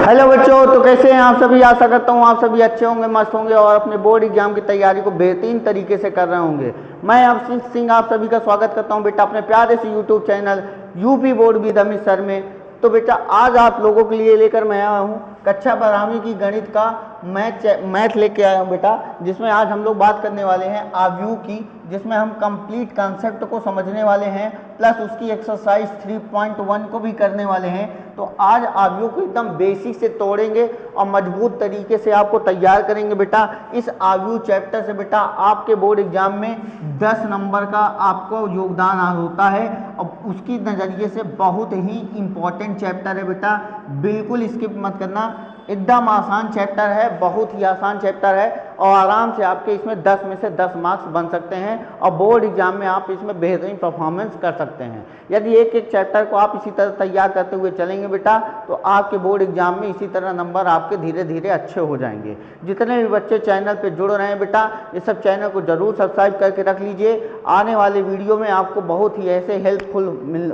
Hello बच्चों, तो कैसे हैं आप सभी। आशा करता हूँ आप सभी अच्छे होंगे, मस्त होंगे और अपने बोर्ड एग्जाम की तैयारी को बेहतरीन तरीके से कर रहे होंगे। मैं अभिषेक सिंह आप सभी का स्वागत करता हूँ बेटा अपने प्यारे से YouTube channel UP board with Amit sir में। तो बेटा आज आप लोगों के लिए लेकर मैं आया हूँ कक्षा 12वीं की गणित का मैथ लेके आया हूँ बेटा, जिसमें आज हम लोग बात करने वाले हैं आव्यूह की, जिसमें हम कंप्लीट कॉन्सेप्ट को समझने वाले हैं प्लस उसकी एक्सरसाइज 3.1 को भी करने वाले हैं। तो आज आव्यूह को एकदम बेसिक से तोड़ेंगे और मजबूत तरीके से आपको तैयार करेंगे बेटा। इस आव्यूह चैप्टर से बेटा आपके बोर्ड एग्जाम में 10 नंबर का आपको योगदान होता है और उसकी नज़रिए से बहुत ही इंपॉर्टेंट चैप्टर है बेटा, बिल्कुल स्किप मत करना। एकदम आसान चैप्टर है, बहुत ही आसान चैप्टर है और आराम से आपके इसमें 10 में से 10 मार्क्स बन सकते हैं और बोर्ड एग्जाम में आप इसमें बेहतरीन परफॉर्मेंस कर सकते हैं। यदि एक एक चैप्टर को आप इसी तरह तैयार करते हुए चलेंगे बेटा तो आपके बोर्ड एग्जाम में इसी तरह नंबर आपके धीरे धीरे अच्छे हो जाएंगे। जितने भी बच्चे चैनल पर जुड़ रहे हैं बेटा, ये सब चैनल को जरूर सब्सक्राइब करके रख लीजिए। आने वाले वीडियो में आपको बहुत ही ऐसे हेल्पफुल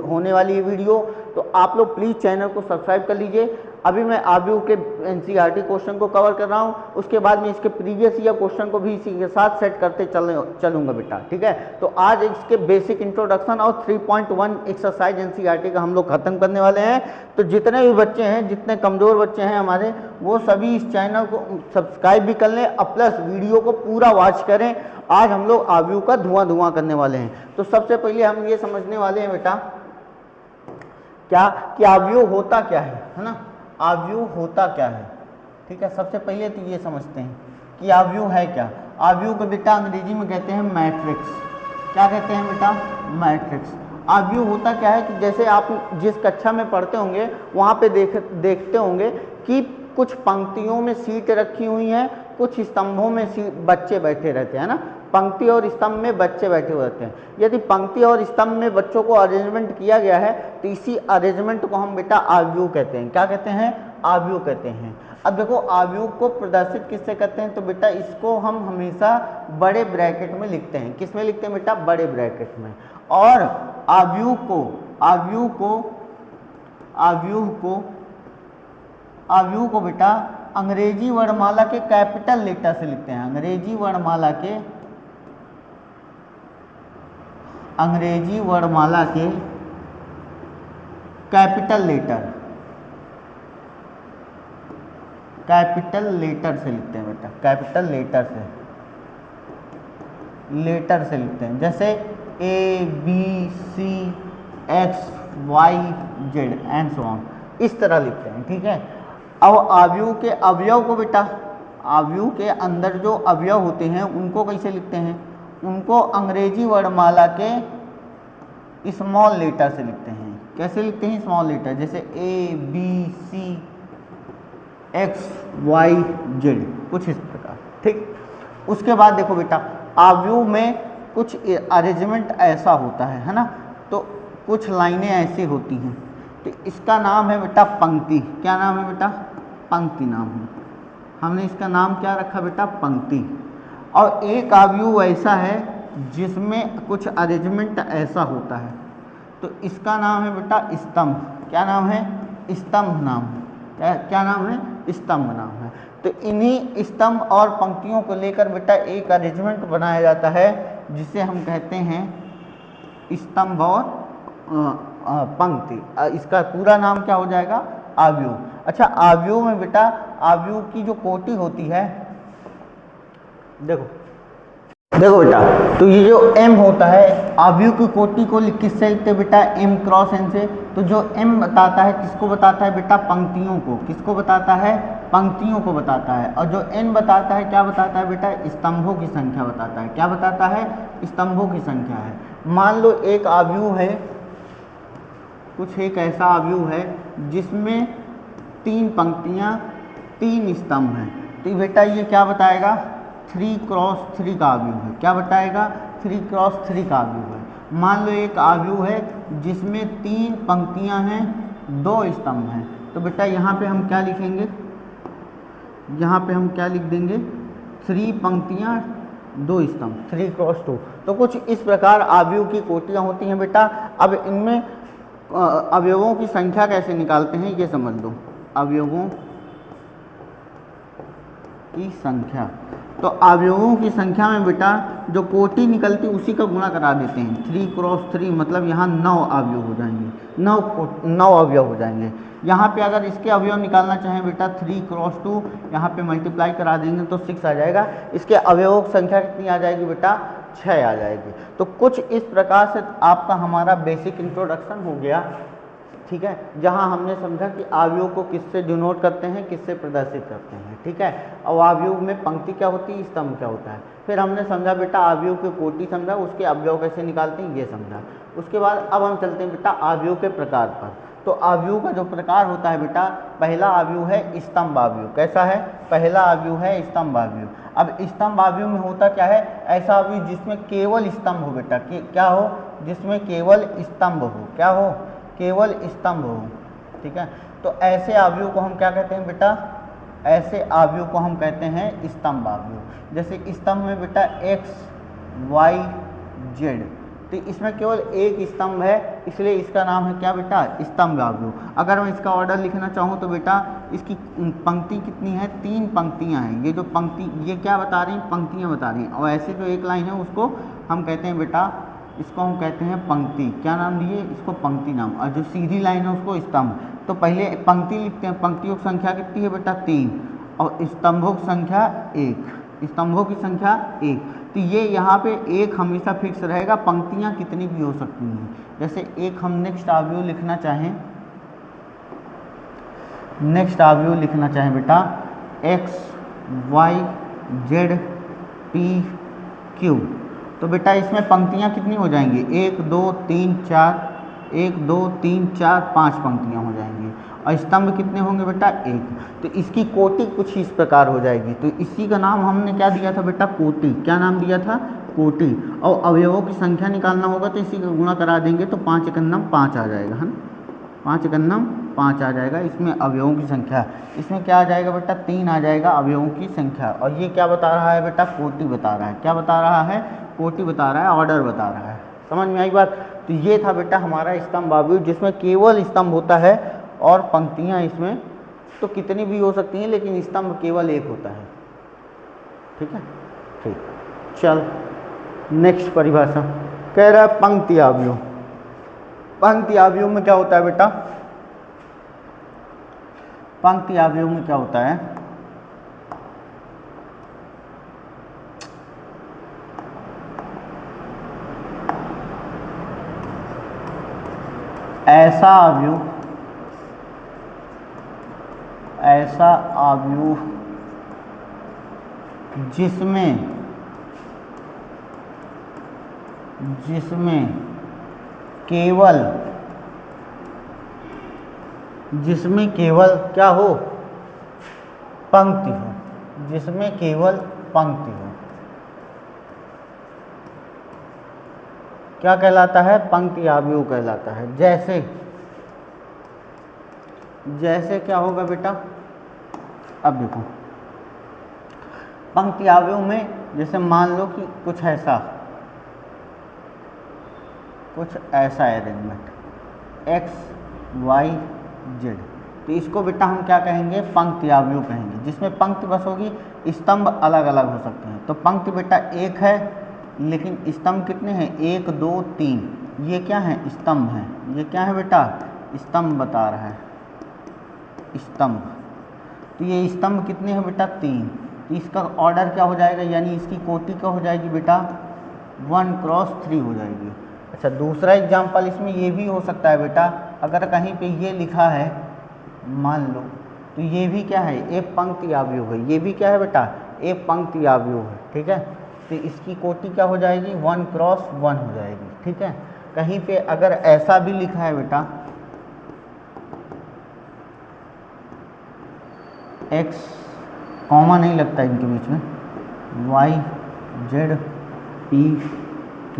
होने वाली है वीडियो, तो आप लोग प्लीज़ चैनल को सब्सक्राइब कर लीजिए। अभी मैं आव्यूह के एनसीईआरटी क्वेश्चन को कवर कर रहा हूँ, उसके बाद में इसके प्रीवियस ईयर क्वेश्चन को भी इसी के साथ सेट करते चलूँगा बेटा, ठीक है। तो आज इसके बेसिक इंट्रोडक्शन और 3.1 एक्सरसाइज एनसीईआरटी का हम लोग खत्म करने वाले हैं। तो जितने भी बच्चे हैं, जितने कमज़ोर बच्चे हैं हमारे, वो सभी इस चैनल को सब्सक्राइब भी कर लें और प्लस वीडियो को पूरा वॉच करें। आज हम लोग आव्यूह का धुआं करने वाले हैं। तो सबसे पहले हम ये समझने वाले हैं बेटा क्या कि आव्यूह होता क्या है ना। आव्यूह होता क्या है, ठीक है। सबसे पहले तो ये समझते हैं कि आव्यूह है क्या। आव्यूह को बेटा अंग्रेजी में कहते हैं मैट्रिक्स। क्या कहते हैं बेटा? मैट्रिक्स। आव्यूह होता क्या है कि जैसे आप जिस कक्षा में पढ़ते होंगे वहाँ पे देखते होंगे कि कुछ पंक्तियों में सीट रखी हुई हैं, कुछ स्तंभों में बच्चे बैठे रहते हैं ना। पंक्ति और स्तंभ में बच्चे बैठे हुए रहते हैं। यदि पंक्ति और स्तंभ में बच्चों को अरेंजमेंट किया गया है तो इसी अरेंजमेंट को हम बेटा आव्यूह कहते हैं। क्या कहते हैं? आव्यूह कहते हैं। अब देखो आव्यूह को प्रदर्शित किससे करते हैं, तो बेटा इसको हम हमेशा बड़े ब्रैकेट में लिखते हैं। किस में लिखते हैं बेटा? बड़े ब्रैकेट में। और आव्यूह को बेटा अंग्रेजी वर्णमाला के कैपिटल लेटर से लिखते हैं। अंग्रेजी वर्णमाला के कैपिटल लेटर से लिखते हैं बेटा। कैपिटल लेटर से लिखते हैं, जैसे ABCXYZ एंड सो ऑन, इस तरह लिखते हैं, ठीक है। अब आव्यूह के अवयव को बेटा, आव्यूह के अंदर जो अवयव होते हैं उनको कैसे लिखते हैं? उनको अंग्रेजी वर्णमाला के स्मॉल लेटर से लिखते हैं। कैसे लिखते हैं? स्मॉल लेटर, जैसे ABCXYZ, कुछ इस प्रकार, ठीक। उसके बाद देखो बेटा आव्यूह में कुछ अरेंजमेंट ऐसा होता है ना। तो कुछ लाइनें ऐसी होती हैं, तो इसका नाम है बेटा पंक्ति। क्या नाम है बेटा? पंक्ति नाम है। हमने इसका नाम क्या रखा बेटा? पंक्ति। और एक आव्यूह ऐसा है जिसमें कुछ अरेंजमेंट ऐसा होता है, तो इसका नाम है बेटा स्तंभ। क्या नाम है? स्तंभ नाम है। क्या नाम है? स्तंभ नाम है। तो इन्हीं स्तंभ और पंक्तियों को लेकर बेटा एक अरेंजमेंट बनाया जाता है जिसे हम कहते हैं स्तंभ और पंक्ति। इसका पूरा नाम क्या हो जाएगा? आव्यूह। अच्छा, आव्यूह में बेटा आव्यूह की जो कोटि होती है, देखो बेटा, तो ये जो m होता है आव्यूह की कोटि को किससे लिखते हैं बेटा? m क्रॉस n से। तो जो m बताता है किसको बताता है बेटा? पंक्तियों को। किसको बताता है? पंक्तियों को बताता है। और जो n बताता है क्या बताता है बेटा? स्तंभों की संख्या बताता है। क्या बताता है? स्तंभों की संख्या है। मान लो एक आव्यूह है, कुछ एक ऐसा आव्यूह है जिसमें 3 पंक्तियां 3 स्तंभ हैं, तो बेटा ये क्या बताएगा? 3x3 का आव्यूह है। क्या बताएगा? 3x3 का आव्यूह है। मान लो एक आव्यूह है जिसमें 3 पंक्तियां हैं 2 स्तंभ हैं, तो बेटा यहाँ पे हम क्या लिखेंगे? यहाँ पे हम क्या लिख देंगे? 3 पंक्तियां 2 स्तंभ, 3x2। तो कुछ इस प्रकार आव्यूह की कोटियां होती हैं बेटा। अब इनमें अवयवों की संख्या कैसे निकालते हैं ये समझ लो। अवयवों की संख्या। तो अवयवों की संख्या में बेटा जो कोटि निकलती उसी का गुणा करा देते हैं। 3 × 3 मतलब यहाँ 9 अवयव हो जाएंगे, 9 अवयव हो जाएंगे। यहाँ पे अगर इसके अवयव निकालना चाहें बेटा 3 × 2 यहाँ पे मल्टीप्लाई करा देंगे तो 6 आ जाएगा। इसके अवयवों की संख्या कितनी आ जाएगी बेटा? 6 आ जाएगी। तो कुछ इस प्रकार से आपका हमारा बेसिक इंट्रोडक्शन हो गया, ठीक है, जहां हमने समझा कि अवयव को किससे डिनोट करते हैं, किससे प्रदर्शित करते हैं, ठीक है। और अवयव में पंक्ति क्या होती है, स्तंभ क्या होता है। फिर हमने समझा बेटा अवयव की कोटि समझा, उसके अवयव कैसे निकालते हैं ये समझा। उसके बाद अब हम चलते हैं बेटा अवयव के प्रकार पर। तो अवयव का जो प्रकार होता है बेटा, पहला अवयव है स्तंभ अवयव। कैसा है? पहला अवयव है स्तंभ अवयव। अब स्तंभ अवयव में होता क्या है? ऐसा अवयव जिसमें केवल स्तंभ हो बेटा, क्या हो? जिसमें केवल स्तंभ हो। क्या हो? केवल स्तंभ हो, ठीक है। तो ऐसे अवयव को हम क्या कहते हैं बेटा? ऐसे अवयव को हम कहते हैं स्तंभ अवयव। जैसे स्तंभ में बेटा x, y, z, तो इसमें केवल एक स्तंभ है, इसलिए इसका नाम है क्या बेटा? स्तंभ अवयव। अगर मैं इसका ऑर्डर लिखना चाहूँ तो बेटा इसकी पंक्ति कितनी है? 3 पंक्तियाँ हैं। ये जो पंक्ति, ये क्या बता रही हैं? पंक्तियाँ बता रही हैं। और ऐसे जो एक लाइन है उसको हम कहते हैं बेटा, इसको हम कहते हैं पंक्ति। क्या नाम दिए इसको? पंक्ति नाम। और जो सीधी लाइन है उसको स्तंभ। तो पहले पंक्ति लिखते हैं। पंक्तियों की संख्या कितनी है बेटा? 3, और स्तंभों की संख्या 1। स्तंभों की संख्या 1। तो ये यहाँ पे एक हमेशा फिक्स रहेगा, पंक्तियाँ कितनी भी हो सकती हैं। जैसे एक हम नेक्स्ट अवयव लिखना चाहें, नेक्स्ट अवयव लिखना चाहें बेटा x, y, z, p, q, तो बेटा इसमें पंक्तियाँ कितनी हो जाएंगी? 1 2 3 4, 1 2 3 4 5 पंक्तियाँ हो जाएंगी। और स्तंभ कितने होंगे बेटा? 1। तो इसकी कोटि कुछ इस प्रकार हो जाएगी। तो इसी का नाम हमने क्या दिया था बेटा? कोटि। क्या नाम दिया था? कोटि। और अवयवों की संख्या निकालना होगा तो इसी का गुणा करा देंगे तो 5 एकन्नम 5 आ जाएगा, है ना। 5 एकन्नम 5 आ जाएगा। इसमें अवयवों की संख्या, इसमें क्या आ जाएगा बेटा? 3 आ जाएगा अवयवों की संख्या। और ये क्या बता रहा है बेटा? कोटि बता रहा है। क्या बता रहा है? कोटि बता रहा है, ऑर्डर बता रहा है। समझ में आई बात? तो ये था बेटा हमारा स्तंभ अवयव, जिसमें केवल स्तंभ होता है और पंक्तियाँ इसमें तो कितनी भी हो सकती हैं, लेकिन स्तंभ केवल एक होता है, ठीक है। ठीक, चल नेक्स्ट परिभाषा कह रहा है पंक्ति अवयव। पंक्ति अवयव में क्या होता है बेटा? पंक्ति अवयव में क्या होता है? ऐसा अवयव, ऐसा अवयव जिसमें केवल क्या हो? पंक्ति हो। जिसमें केवल पंक्ति हो, क्या कहलाता है? पंक्ति अवयव कहलाता है। जैसे क्या होगा बेटा? अब देखो पंक्ति अवयव में, जैसे मान लो कि कुछ ऐसा अरेंजमेंट x, y, z, तो इसको बेटा हम क्या कहेंगे? पंक्ति अवयव कहेंगे। जिसमें पंक्ति बस होगी, स्तंभ अलग अलग हो सकते हैं। तो पंक्ति बेटा एक है, लेकिन स्तंभ कितने हैं? 1 2 3। ये क्या है? स्तंभ है। ये क्या है बेटा? स्तंभ बता रहा है, स्तंभ। तो ये स्तंभ कितने हैं बेटा? 3। तो इसका ऑर्डर क्या हो जाएगा, यानी इसकी कोटि क्या हो जाएगी बेटा? 1 × 3 हो जाएगी। अच्छा, दूसरा एग्जाम्पल इसमें ये भी हो सकता है बेटा, अगर कहीं पे ये लिखा है मान लो, तो ये भी क्या है? एक पंक्ति अवयव है। ये भी क्या है बेटा? एक पंक्ति अवयव है, ठीक है। तो इसकी कोटि क्या हो जाएगी? 1 × 1 हो जाएगी, ठीक है। कहीं पे अगर ऐसा भी लिखा है बेटा x, कॉमा नहीं लगता इनके बीच में, y, z, p, q,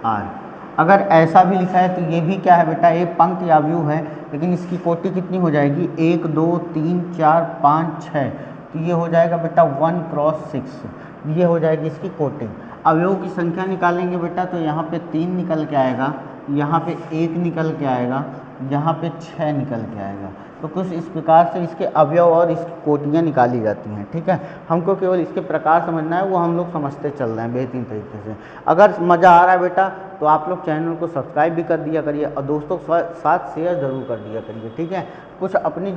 r, अगर ऐसा भी लिखा है तो ये भी क्या है बेटा? एक पंक्ति अवयव है, लेकिन इसकी कोटि कितनी हो जाएगी? 1 2 3 4 5 6। तो ये हो जाएगा बेटा 1 × 6। ये हो जाएगी इसकी कोटि। अवयव की संख्या निकालेंगे बेटा, तो यहाँ पे 3 निकल के आएगा, यहाँ पे 1 निकल के आएगा, यहाँ पे 6 निकल के आएगा। तो कुछ इस प्रकार से इसके अवयव और इसकी कोटियाँ निकाली जाती हैं। ठीक है, हमको केवल इसके प्रकार समझना है, वो हम लोग समझते चल रहे हैं बेहतरीन तरीके से। अगर मज़ा आ रहा है बेटा तो आप लोग चैनल को सब्सक्राइब भी कर दिया करिए और दोस्तों के साथ शेयर ज़रूर कर दिया करिए। ठीक है, कुछ अपनी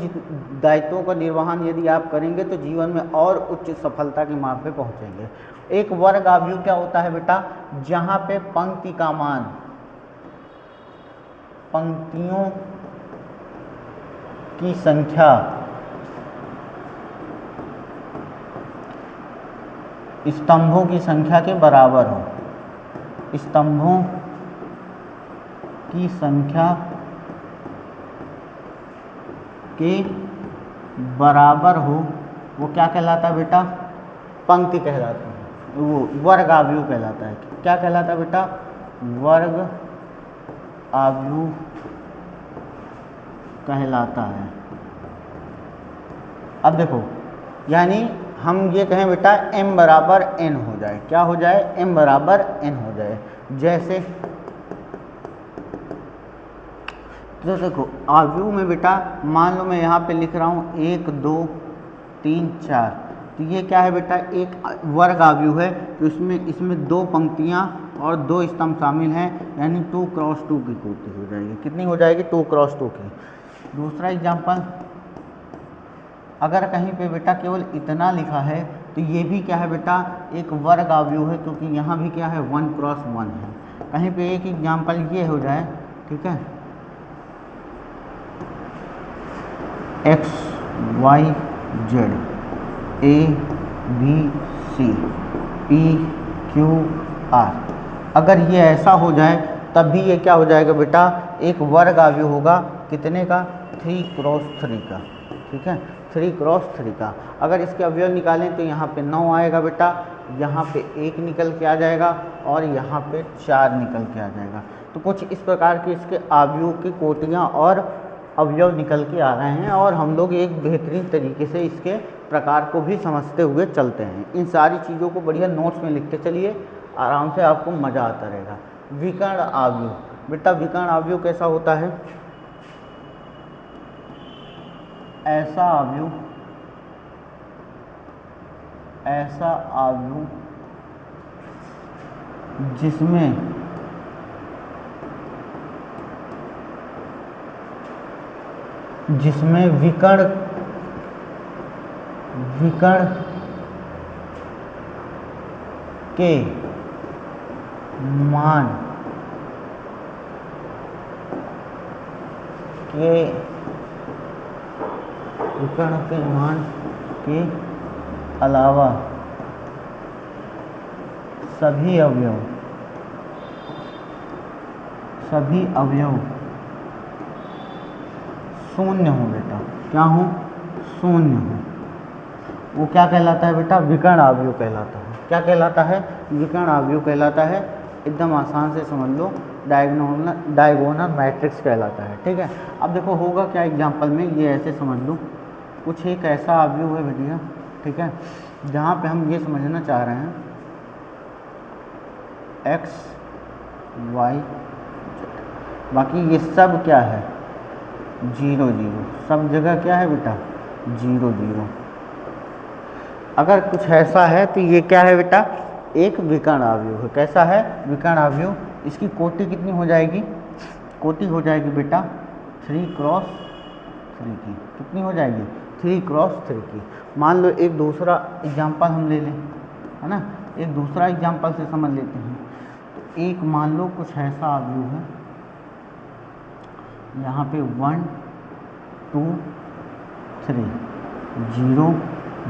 दायित्वों का निर्वहन यदि आप करेंगे तो जीवन में और उच्च सफलता की मार्ग पे पहुँचेंगे। एक वर्ग आव्यूह क्या होता है बेटा? जहाँ पे पंक्ति का मान, पंक्तियों की संख्या स्तंभों की संख्या के बराबर हो, स्तंभों की संख्या के बराबर हो, वो क्या कहलाता है बेटा? पंक्ति कहलाती है, वो वर्ग आव्यूह कहलाता है। क्या कहलाता है बेटा? वर्ग आव्यूह कहलाता है। अब देखो, यानी हम ये कहें बेटा m बराबर n हो जाए, क्या हो जाए? m बराबर n हो जाए। जैसे तो देखो आव्यूह में बेटा मान लो मैं यहाँ पे लिख रहा हूँ 1 2 3 4, तो ये क्या है बेटा? एक वर्ग आव्यूह है, तो इसमें 2 पंक्तियाँ और 2 स्तंभ शामिल हैं, यानी 2 क्रॉस 2 की कोटि हो जाएगी। कितनी हो जाएगी? 2 क्रॉस 2 की। दूसरा एग्जाम्पल, अगर कहीं पे बेटा केवल इतना लिखा है तो ये भी क्या है बेटा? एक वर्ग आव्यूह है, क्योंकि यहाँ भी क्या है? 1 क्रॉस 1 है। कहीं पे एक एग्जाम्पल ये हो जाए, ठीक है, x y z a b c p q r, अगर ये ऐसा हो जाए तब भी ये क्या हो जाएगा बेटा? एक वर्ग आव्यूह होगा। कितने का? 3 क्रॉस 3 का। ठीक है, 3 क्रॉस 3 का। अगर इसके अवयव निकालें तो यहाँ पे 9 आएगा बेटा, यहाँ पे 1 निकल के आ जाएगा और यहाँ पे 4 निकल के आ जाएगा। तो कुछ इस प्रकार के इसके आव्यूह की कोटियाँ और अवयव निकल के आ रहे हैं, और हम लोग एक बेहतरीन तरीके से इसके प्रकार को भी समझते हुए चलते हैं। इन सारी चीज़ों को बढ़िया नोट्स में लिखते चलिए, आराम से आपको मज़ा आता रहेगा। विकर्ण आव्यूह, बेटा विकर्ण आव्यूह कैसा होता है? ऐसा आव्यूह जिसमें विकर्ण के मान के अलावा सभी अवयव शून्य हो बेटा। क्या हो? शून्य हो। वो क्या कहलाता है बेटा? विकर्ण आव्यूह कहलाता है। क्या कहलाता है? विकर्ण आव्यूह कहलाता है। एकदम आसान से समझ लो, डायगोनल मैट्रिक्स कहलाता है। ठीक है, अब देखो होगा क्या एग्जाम्पल में, ये ऐसे समझ लो, कुछ एक ऐसा आव्यूह है बेटिया, ठीक है, जहाँ पे हम ये समझना चाह रहे हैं x y z, बाकी ये सब क्या है? 0 0, सब जगह क्या है बेटा? 0 0। अगर कुछ ऐसा है तो ये क्या है बेटा? एक विकर्ण आव्यूह है। कैसा है? विकर्ण आव्यूह। इसकी कोटि कितनी हो जाएगी? कोटि हो जाएगी बेटा 3 क्रॉस 3 की। कितनी हो जाएगी? 3 क्रॉस 3 की। मान लो एक दूसरा एग्जाम्पल हम ले लें, है ना, एक दूसरा एग्जाम्पल से समझ लेते हैं। तो एक मान लो कुछ ऐसा आव्यूह है, यहाँ पे 1 2 3 0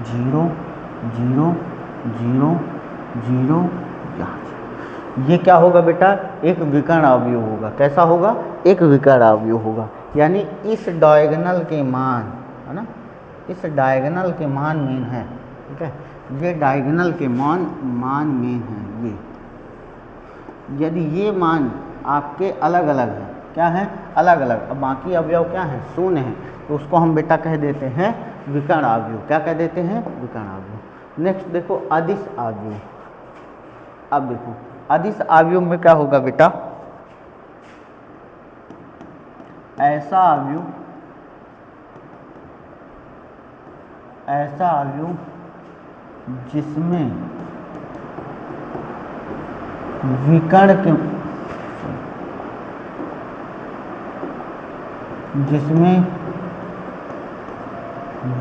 0 0 0 0, ये क्या होगा बेटा? एक विकर्ण आव्यूह होगा। कैसा होगा? एक विकर्ण आव्यूह होगा। यानी इस डायगोनल के मान, है ना, इस डायगोनल के मान मेन है। ठीक है, ये डायगोनल के मान मेन है। ये यदि ये मान आपके अलग अलग हैं, क्या है? अलग अलग, अब बाकी अवयव क्या हैं? शून्य हैं, तो उसको हम बेटा कह देते हैं विकर्ण आव्यूह। क्या कह देते हैं? विकर्ण आव्यूह। नेक्स्ट देखो अदिश आव्यूह। अब देखो अदिश आव्यूह में क्या होगा बेटा? ऐसा आव्यूह ऐसा अवयव जिसमें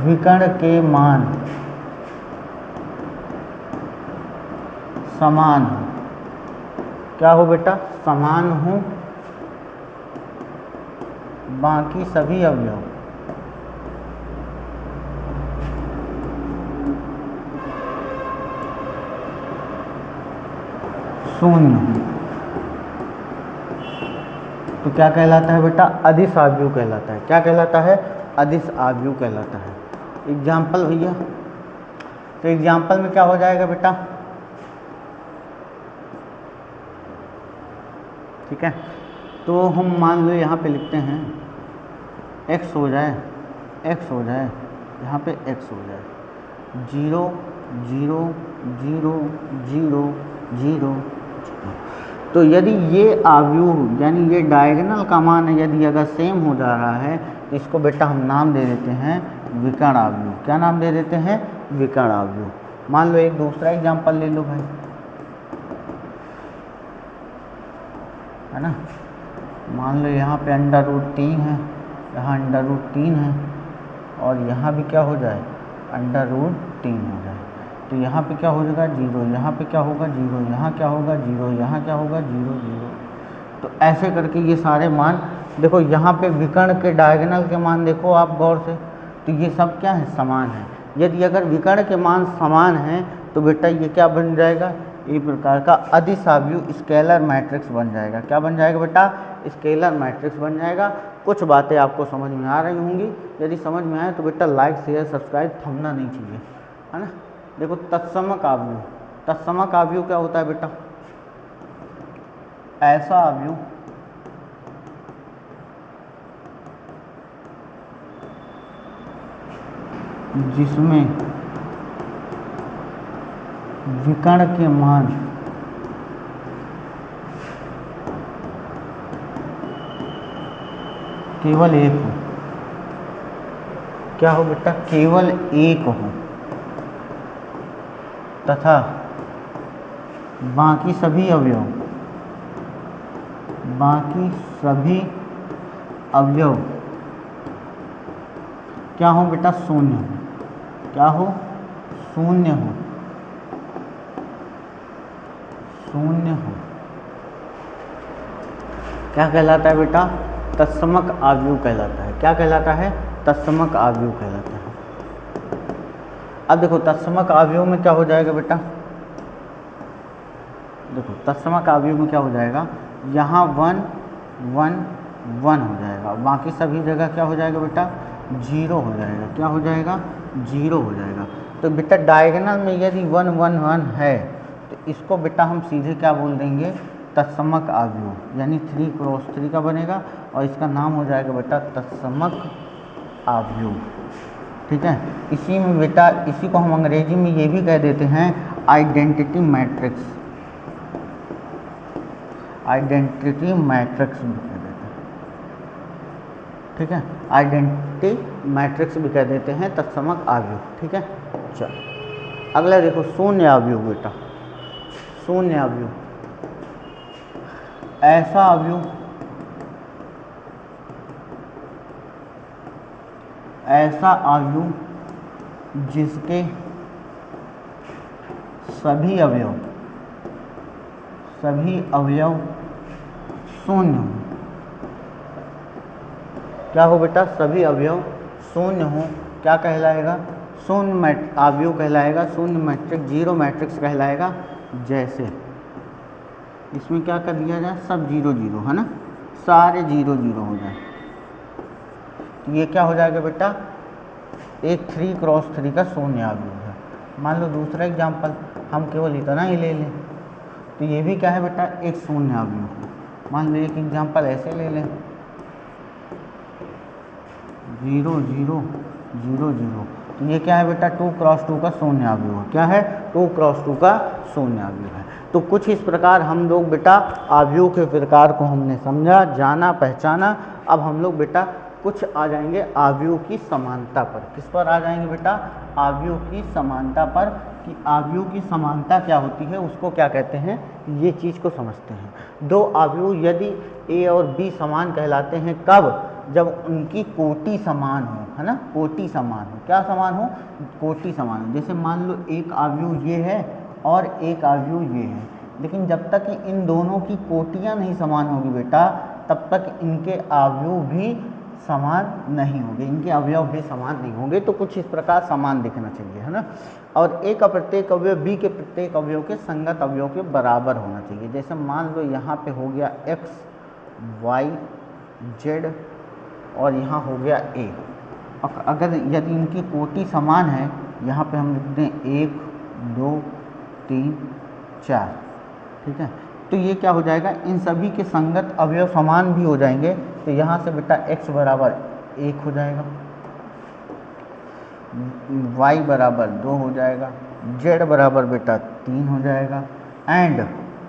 विकर्ण के मान समान हो। क्या हो बेटा? समान हो बाकी सभी अवयव शून्य हो। तो क्या कहलाता है बेटा? अदिश आव्यूह कहलाता है। क्या कहलाता है? अदिश आव्यूह कहलाता है। एग्जाम्पल भैया, तो एग्जाम्पल में क्या हो जाएगा बेटा? ठीक है, तो हम मान लो यहाँ पे लिखते हैं x हो जाए, यहाँ पे x हो जाए 0 0 0 0 0। तो यदि ये आव्यूह यानी ये डायगोनल का मान यदि अगर सेम हो जा रहा है तो इसको बेटा हम नाम दे देते हैं विकर्ण आव्यूह। क्या नाम दे देते हैं? विकर्ण आव्यूह। मान लो एक दूसरा एग्जाम्पल ले लो भाई, है ना। मान लो यहाँ पे √3 है, यहाँ √3 है और यहाँ भी क्या हो जाए? √3 हो जाए। तो यहाँ पे क्या हो जाएगा? 0, यहाँ पे क्या होगा? 0, यहाँ क्या होगा? 0, यहाँ क्या होगा? 0 0। तो ऐसे करके ये सारे मान देखो, यहाँ पे विकर्ण के डायगोनल के मान देखो आप गौर से, तो ये सब क्या है? समान है। यदि अगर विकर्ण के मान समान हैं तो बेटा ये क्या बन जाएगा? एक प्रकार का अदिश आव्यूह स्केलर मैट्रिक्स बन जाएगा। क्या बन जाएगा बेटा? स्केलर मैट्रिक्स बन जाएगा। कुछ बातें आपको समझ में आ रही होंगी, यदि समझ में आए तो बेटा लाइक शेयर सब्सक्राइब थमना नहीं चाहिए, है ना। देखो तत्समक आव्यूह, तत्समक आव्यूह क्या होता है बेटा? ऐसा आव्यूह जिसमें विकर्ण के मान केवल एक हो। क्या हो बेटा? केवल एक हो तथा बाकी सभी अवयव क्या हो बेटा? शून्य हो। क्या हो? शून्य हो। शून्य हो। क्या कहलाता है बेटा? तत्समक आव्यूह कहलाता है। क्या कहलाता है? तत्समक आव्यूह कहलाता है। अब देखो तत्समक आव्यूह में क्या हो जाएगा बेटा? देखो तत्समक आव्यूह में क्या हो जाएगा? यहाँ 1 1 1 हो जाएगा, बाकी सभी जगह क्या हो जाएगा बेटा? 0 हो जाएगा। क्या हो जाएगा? 0 हो जाएगा। तो बेटा डायगोनल में यदि 1 1 1 है तो इसको बेटा हम सीधे क्या बोल देंगे? तत्समक आव्यूह, यानी 3 × 3 का बनेगा और इसका नाम हो जाएगा बेटा तत्समक आव्यूह। ठीक है, इसी में बेटा, इसी को हम अंग्रेजी में ये भी कह देते हैं आइडेंटिटी मैट्रिक्स। आइडेंटिटी मैट्रिक्स भी कह देते हैं। ठीक है, आइडेंटिटी मैट्रिक्स भी कह देते हैं तत्समक आव्यूह। ठीक है, चलो अगला देखो शून्य आव्यूह बेटा। शून्य आव्यूह ऐसा आव्यूह जिसके सभी अवयव शून्य हो। क्या हो बेटा? सभी अवयव शून्य हो। क्या कहलाएगा? शून्य आव्यूह कहलाएगा। शून्य मैट्रिक्स, 0 मैट्रिक्स कहलाएगा। जैसे इसमें क्या कर दिया जाए? सब 0 0, है ना, सारे 0 0 हो जाए तो ये क्या हो जाएगा बेटा? एक 3 × 3 का शून्य आव्यूह है। मान लो दूसरा एग्जाम्पल हम केवल इतना ही ले लें तो ये भी क्या है बेटा? एक शून्य आव्यूह। मान लो एक एग्जाम्पल ऐसे ले लें 0 0 0 0, तो ये क्या है बेटा? 2 × 2 का शून्य आव्यूह है। क्या है? 2 × 2 का शून्य आव्यूह है। तो कुछ इस प्रकार हम लोग बेटा आव्यूह के प्रकार को हमने समझा, जाना, पहचाना। अब हम लोग बेटा कुछ आ जाएंगे आव्यूह की समानता पर। किस पर आ जाएंगे बेटा? आव्यूह की समानता पर, कि आव्यूह की समानता क्या होती है, उसको क्या कहते हैं, ये चीज़ को समझते हैं। दो आव्यूह यदि ए और बी समान कहलाते हैं, कब? जब उनकी कोटि समान हो, है ना, कोटि समान हो। क्या समान हो? कोटि समान हो। जैसे मान लो एक आव्यूह ये है और एक आव्यूह ये है, लेकिन जब तक इन दोनों की कोटियाँ नहीं समान होगी बेटा, तब तक इनके आव्यूह भी समान नहीं होंगे, इनके अवयव भी समान नहीं होंगे। तो कुछ इस प्रकार समान दिखना चाहिए, है ना। और ए का प्रत्येक अवयव बी के प्रत्येक अवयव के संगत अवयव के बराबर होना चाहिए। जैसे मान लो यहाँ पे हो गया एक्स वाई जेड और यहाँ हो गया ए। अगर यदि इनकी कोटि समान है, यहाँ पे हम लिखते हैं 1 2 3 4, ठीक है। तो ये क्या हो जाएगा, इन सभी के संगत अवयव समान भी हो जाएंगे। तो यहाँ से बेटा x बराबर 1 हो जाएगा, y बराबर 2 हो जाएगा, z बराबर बेटा 3 हो जाएगा एंड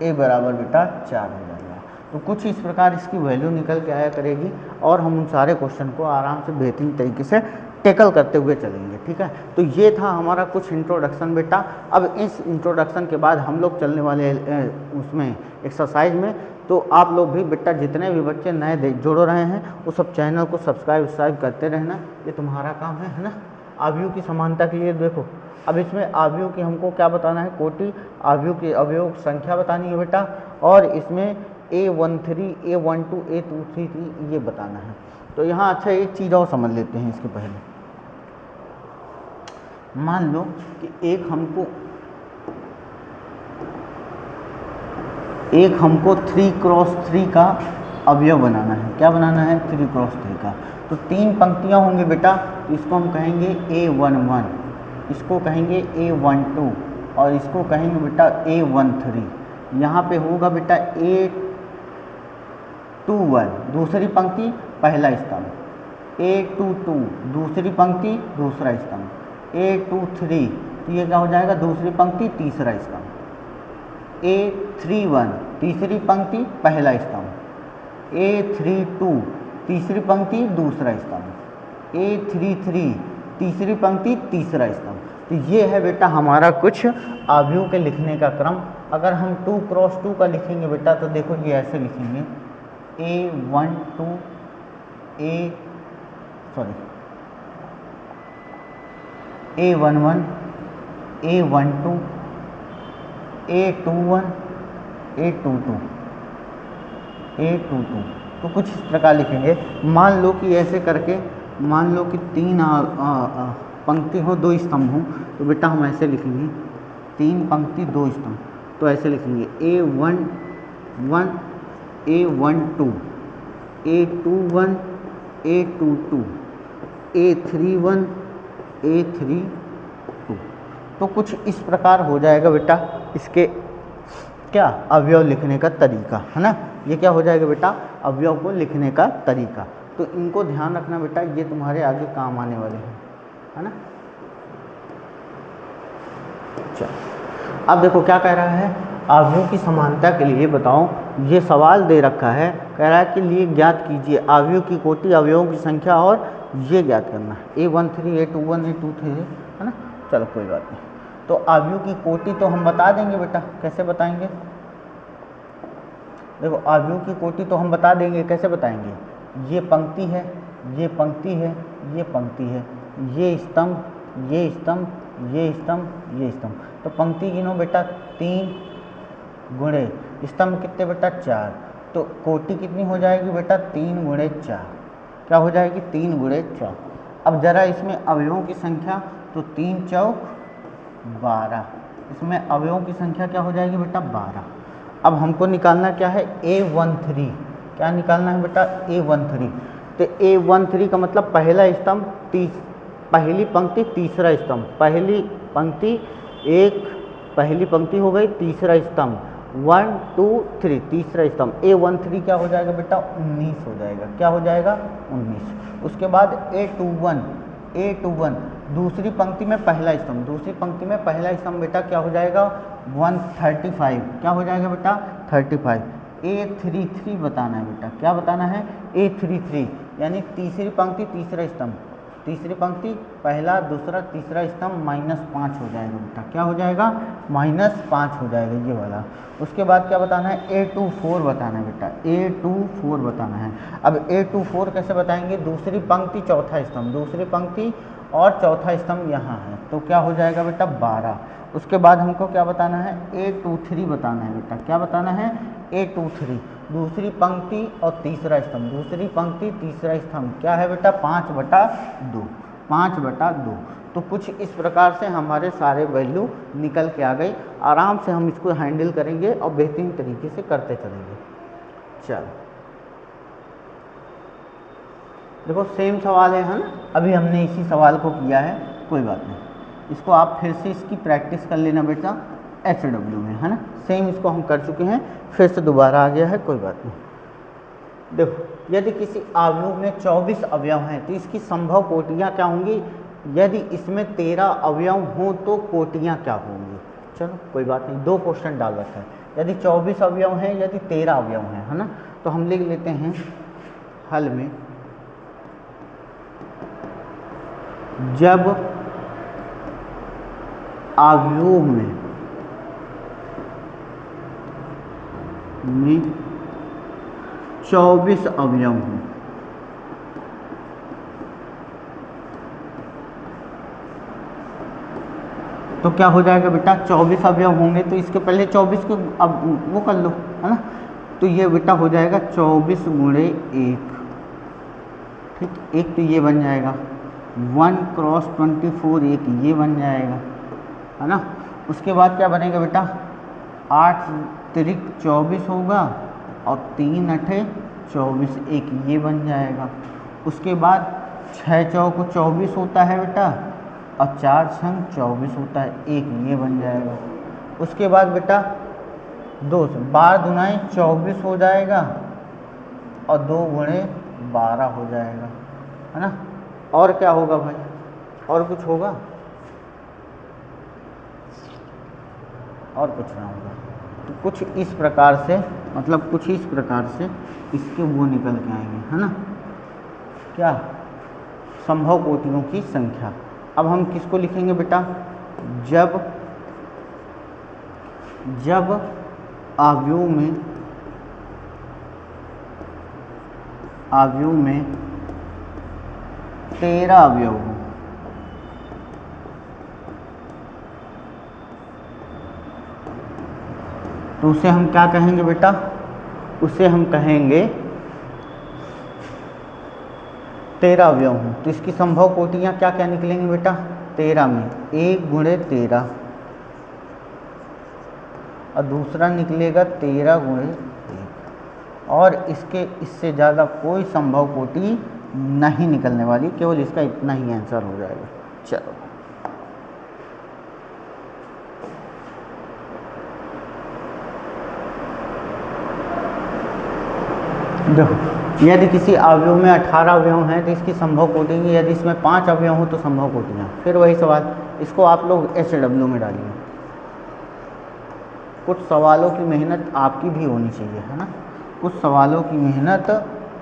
a बराबर बेटा 4 हो जाएगा। तो कुछ इस प्रकार इसकी वैल्यू निकल के आया करेगी और हम उन सारे क्वेश्चन को आराम से बेहतरीन तरीके से टैकल करते हुए चलेंगे, ठीक है। तो ये था हमारा कुछ इंट्रोडक्शन बेटा। अब इस इंट्रोडक्शन के बाद हम लोग चलने वाले उसमें एक्सरसाइज में। तो आप लोग भी बेटा, जितने भी बच्चे नए जुड़ रहे हैं, वो सब चैनल को सब्सक्राइब करते रहना, ये तुम्हारा काम है ना। आव्यूह की समानता के लिए देखो, अब इसमें आव्यूह की हमको क्या बताना है, कोटि आव्यूह की अवयव संख्या बतानी है बेटा, और इसमें A13 A12 A23 ये बताना है। तो यहाँ अच्छा एक चीज़ और समझ लेते हैं इसके पहले। मान लो कि एक हमको 3x3 का अवयव बनाना है। क्या बनाना है? 3x3 का। तो 3 पंक्तियाँ होंगी बेटा, तो इसको हम कहेंगे A11, इसको कहेंगे A12 और इसको कहेंगे बेटा A13। यहाँ पे होगा बेटा A21 दूसरी पंक्ति पहला स्तंभ, A22 दूसरी पंक्ति दूसरा स्तंभ, A23 तो ये क्या हो जाएगा, दूसरी पंक्ति तीसरा स्तंभ, A31 तीसरी पंक्ति पहला स्तंभ, A32 तीसरी पंक्ति दूसरा स्तंभ, A33 तीसरी पंक्ति तीसरा स्तंभ। तो ये है बेटा हमारा कुछ आव्यूह के लिखने का क्रम। अगर हम 2x2 का लिखेंगे बेटा, तो देखो ये ऐसे लिखेंगे A12 A11 A12 A21 A22 A22। तो कुछ इस प्रकार लिखेंगे। मान लो कि ऐसे करके, मान लो कि 3 पंक्ति हो 2 स्तंभ हो, तो बेटा हम ऐसे लिखेंगे 3 पंक्ति 2 स्तंभ। तो ऐसे लिखेंगे A11 A12 A21 A22 A31 A32। तो कुछ इस प्रकार हो जाएगा बेटा इसके क्या, अवयव लिखने का तरीका, है ना। ये क्या हो जाएगा बेटा, अवयव को लिखने का तरीका। तो इनको ध्यान रखना बेटा, ये तुम्हारे आगे काम आने वाले हैं, है ना। चलो अब देखो क्या कह रहा है, आव्यूह की समानता के लिए बताओ। ये सवाल दे रखा है, कह रहा है कि लिए ज्ञात कीजिए आव्यूह की कोटि, अवयवों की संख्या, और ये ज्ञात करना है A13 A21 A23, है ना। चलो कोई बात नहीं। तो आव्यूह की कोटि तो हम बता देंगे बेटा, कैसे बताएंगे, देखो आव्यूह की कोटि तो हम बता देंगे, कैसे बताएंगे। ये पंक्ति है, ये पंक्ति है, ये पंक्ति है, ये स्तंभ, ये स्तंभ, ये स्तंभ, ये स्तंभ। तो पंक्ति गिनो बेटा 3 गुणे स्तंभ कितने बेटा 4। तो कोटि कितनी हो जाएगी बेटा 3 गुणे 4। क्या हो जाएगी 3 गुणे 4। अब जरा इसमें अवयवों की संख्या, तो 3 चौक 12। इसमें अवयवों की संख्या क्या हो जाएगी बेटा 12। अब हमको निकालना क्या है, A13। क्या निकालना है बेटा A13। तो A13 का मतलब पहला स्तंभ, पहली पंक्ति तीसरा स्तंभ, पहली पंक्ति हो गई, तीसरा स्तंभ 1 2 3 तीसरा स्तंभ। A13 क्या हो जाएगा बेटा 19 हो जाएगा। क्या हो जाएगा 19। उसके बाद A21 दूसरी पंक्ति में पहला स्तंभ, दूसरी पंक्ति में पहला स्तंभ बेटा क्या हो जाएगा 135। क्या हो जाएगा बेटा 35। A33 बताना है बेटा, क्या बताना है A33। यानी तीसरी पंक्ति तीसरा स्तंभ, तीसरी पंक्ति पहला दूसरा तीसरा स्तंभ -5 हो जाएगा बेटा। क्या हो जाएगा? -5 हो जाएगा ये वाला। उसके बाद क्या बताना है? A24 बताना है बेटा, A24 बताना है। अब A24 कैसे बताएंगे? दूसरी पंक्ति चौथा स्तंभ, दूसरी पंक्ति और चौथा स्तंभ यहाँ है, तो क्या हो जाएगा बेटा? 12। उसके बाद हमको क्या बताना है? A23 बताना है बेटा। क्या बताना है? A23 दूसरी पंक्ति और तीसरा स्तंभ, दूसरी पंक्ति तीसरा स्तंभ, क्या है बेटा? 5/2, 5/2। तो कुछ इस प्रकार से हमारे सारे वैल्यू निकल के आ गई। आराम से हम इसको हैंडल करेंगे और बेहतरीन तरीके से करते चलेंगे। चलो देखो सेम सवाल है ना, अभी हमने इसी सवाल को किया है, कोई बात नहीं। इसको आप फिर से इसकी प्रैक्टिस कर लेना बेटा HW में, है ना। सेम इसको हम कर चुके हैं, फिर से दोबारा आ गया है, कोई बात नहीं। देखो यदि किसी अवयव में 24 अवयव हैं तो इसकी संभव कोटियाँ क्या होंगी? यदि इसमें 13 अवयव हों तो कोटियाँ क्या होंगी? चलो कोई बात नहीं, 2 क्वेश्चन डाल रखा है। यदि 24 अवयव हैं, यदि 13 अवयव हैं, है ना, तो हम लिख लेते हैं हल में, जब अवयव में 24 अवयव हैं तो क्या हो जाएगा बेटा? 24 अवयव होंगे तो इसके पहले 24 को अब वो कर लो, है ना। तो ये बेटा हो जाएगा 24 × 1, ठीक। एक तो ये बन जाएगा 1 × 24, एक ये बन जाएगा, है ना। उसके बाद क्या बनेगा बेटा? 8 × 24 होगा और 3 × 24, एक ये बन जाएगा। उसके बाद 6 चौको 24 होता है बेटा और 4 छंग 24 होता है, एक ये बन जाएगा। उसके बाद बेटा 2 12 दुनाई 24 हो जाएगा और 2 × 12 हो जाएगा, है ना। और क्या होगा भाई? और कुछ होगा? और कुछ ना होगा। तो कुछ इस प्रकार से, मतलब कुछ इस प्रकार से इसके वो निकल के आएंगे, है ना। क्या? संभव कोटियों की संख्या। अब हम किसको लिखेंगे बेटा? जब अवयव में 13 अवयव हो, तो उसे हम क्या कहेंगे बेटा? उसे हम कहेंगे 13 अवयव हों तो इसकी संभव कोटियाँ क्या क्या निकलेंगी बेटा? 13 में 1 × 13 और दूसरा निकलेगा 13 × 1, और इससे ज़्यादा कोई संभव कोटि नहीं निकलने वाली, केवल इसका इतना ही आंसर हो जाएगा। चलो देखो, यदि किसी अवयव में 18 अवयव हैं तो इसकी संभव कोटि, यदि इसमें 5 अवयव हो तो संभव कोटियाँ। फिर वही सवाल, इसको आप लोग HW में डालिए। कुछ सवालों की मेहनत आपकी भी होनी चाहिए, है ना। कुछ सवालों की मेहनत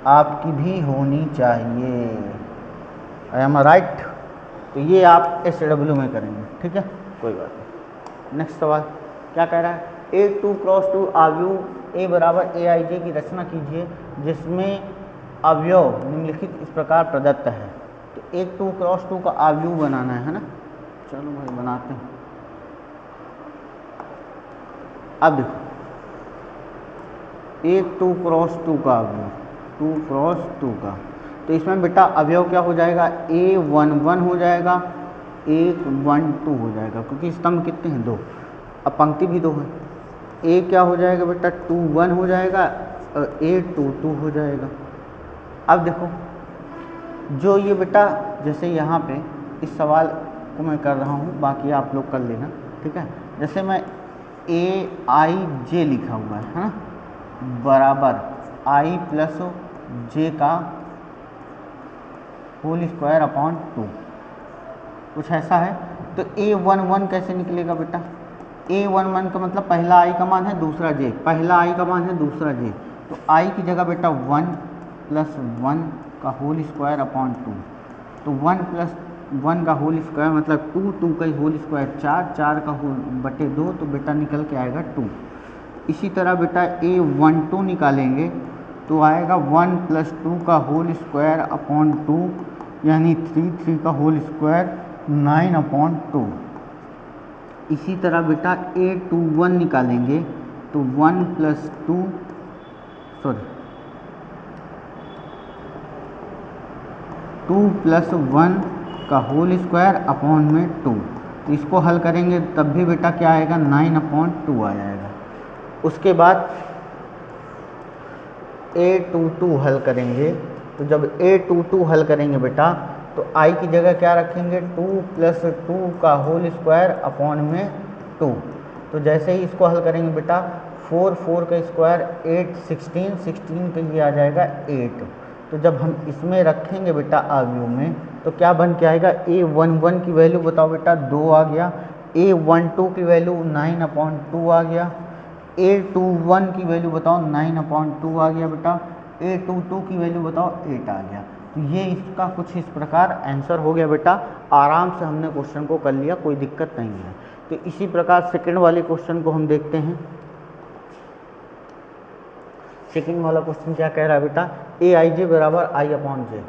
आपकी भी होनी चाहिए। I am right? तो ये आप HW में करेंगे, ठीक है, कोई बात नहीं। नेक्स्ट सवाल क्या कह रहा है? A 2 × 2 अवयव A = AIJ की रचना कीजिए जिसमें अवयव निम्नलिखित इस प्रकार प्रदत्त है। तो 1 2 × 2 का अवयव बनाना है ना। चलो भाई बनाते हैं। अब देखो 1 2 × 2 का अवयव, 2 × 2 का, तो इसमें बेटा अवयव क्या हो जाएगा? A 1 1 हो जाएगा, 1 1 2 हो जाएगा, क्योंकि स्तंभ कितने हैं? 2, अब पंक्ति भी 2 है। A क्या हो जाएगा बेटा? 2 1 हो जाएगा और A 2 2 हो जाएगा। अब देखो जो ये बेटा, जैसे यहाँ पे इस सवाल को मैं कर रहा हूँ, बाकी आप लोग कर लेना, ठीक है। जैसे मैं AIJ लिखा हुआ है ना, बराबर I + J का होल स्क्वायर अपॉन 2, कुछ ऐसा है। तो A 1 1 कैसे निकलेगा बेटा? A 1 1 का मतलब पहला I का मान है, दूसरा J, पहला I का मान है, दूसरा J, तो I की जगह बेटा 1 + 1 का होल स्क्वायर अपॉन 2। तो 1 प्लस 1 का होल स्क्वायर मतलब 2, 2 का होल स्क्वायर 4, 4 का होल बटे 2, तो बेटा निकल के आएगा 2। इसी तरह बेटा A12 निकालेंगे तो आएगा 1 प्लस 2 का होल स्क्वायर अपॉन 2 यानी 3, 3 का होल स्क्वायर 9 अपॉन 2। इसी तरह बेटा A21 निकालेंगे तो 1 प्लस 2 प्लस 1 का होल स्क्वायर अपॉन में 2। तो इसको हल करेंगे तब भी बेटा क्या आएगा 9 अपॉन 2 आ जाएगा। उसके बाद A22 हल करेंगे तो जब A22 हल करेंगे बेटा तो i की जगह क्या रखेंगे 2 प्लस 2 का होल स्क्वायर अपॉन में 2। तो जैसे ही इसको हल करेंगे बेटा 4, 4 का स्क्वायर 8, 16, 16 के लिए आ जाएगा 8। तो जब हम इसमें रखेंगे बेटा आव्यूह में तो क्या बन के आएगा A11 की वैल्यू बताओ बेटा 2 आ गया, A12 की वैल्यू 9 अपॉन 2 आ गया, A21 की वैल्यू बताओ 9 अपॉन 2 आ गया बेटा, A22 की वैल्यू बताओ 8 आ गया। तो ये इसका कुछ इस प्रकार आंसर हो गया बेटा। आराम से हमने क्वेश्चन को कर लिया, कोई दिक्कत नहीं है। तो इसी प्रकार सेकंड वाले क्वेश्चन को हम देखते हैं। सेकंड वाला क्वेश्चन क्या कह रहा है बेटा, Aij बराबर i अपॉन जे।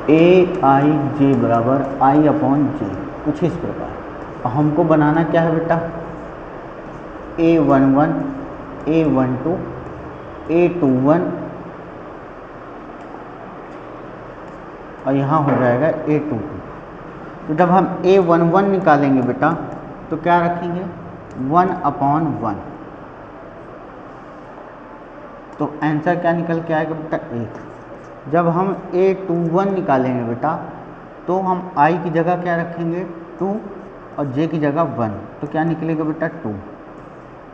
Aij बराबर i अपॉन जे कुछ इस प्रकार। हमको बनाना क्या है बेटा A11, A12, A21 और यहाँ हो जाएगा A22। तो जब हम A11 निकालेंगे बेटा तो क्या रखेंगे 1 अपॉन 1। तो आंसर क्या निकल के आएगा बेटा 1। जब हम A21 निकालेंगे बेटा तो हम i की जगह क्या रखेंगे 2 और j की जगह 1। तो क्या निकलेगा बेटा 2।